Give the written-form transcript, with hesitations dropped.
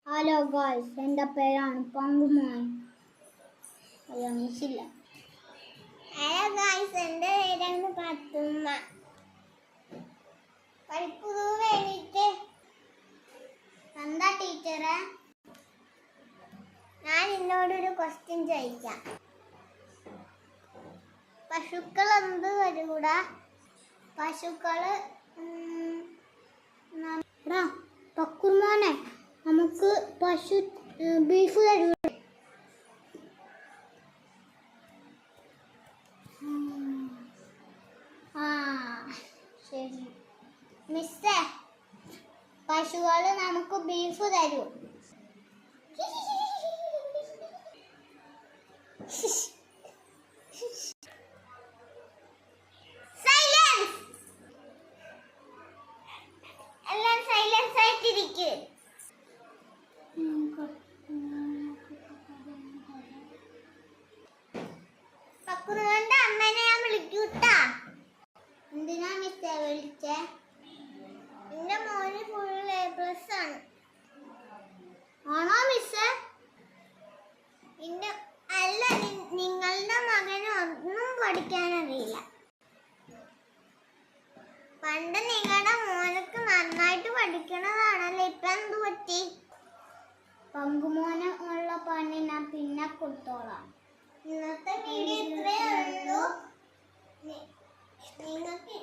Hello guys, എൻ്റെ പേരാണ് പങ്കുമോൻ. അയ്യോ മിസ്സില്ല. ഹലോ ഗായ്സ്, എൻ്റെ പേരാണ് പത്തുമ്മ. പഠിപ്പുതു വേണ്ടിയിട്ട് എന്താ ടീച്ചറെ? ഞാൻ എന്നോടൊരു ക്വസ്റ്റ്യൻ ചോദിക്കാം. പശുക്കൾ എന്ത് വരൂടാ? പശുക്കള് പക്കുർമോനെ, നമുക്ക് പശു ബീഫ് തരൂ. ശരി മിസ്സേ, പശുക്കൾ നമുക്ക് ബീഫ് തരൂ. എല്ലാം സൈലൻസ് ആയിട്ടിരിക്കും. പക്കുറുവന്റെ അമ്മേനെ ഞാൻ വിളിക്കൂട്ടാ. എന്തിനാ മിസ്സേ വിളിച്ചേ? എന്റെ മോന് ഫുൾ A+ ആണ്. ആണോ മിസ്സേ? അല്ല, നിങ്ങളുടെ മകന് ഒന്നും പഠിക്കാനറിയില്ല. പണ്ട് നിങ്ങളുടെ മോനക്ക് നന്നായിട്ട് പഠിക്കണതാണല്ലോ, ഇപ്പൊ എന്ത് പറ്റി? പങ്കുമോന് ഉള്ള പണി ഞാൻ പിന്നെ കൊടുത്തോളാം. ഇന്നത്തെ വീഡിയോ ഇത്രയേ ഉള്ളൂ. നിങ്ങൾക്ക്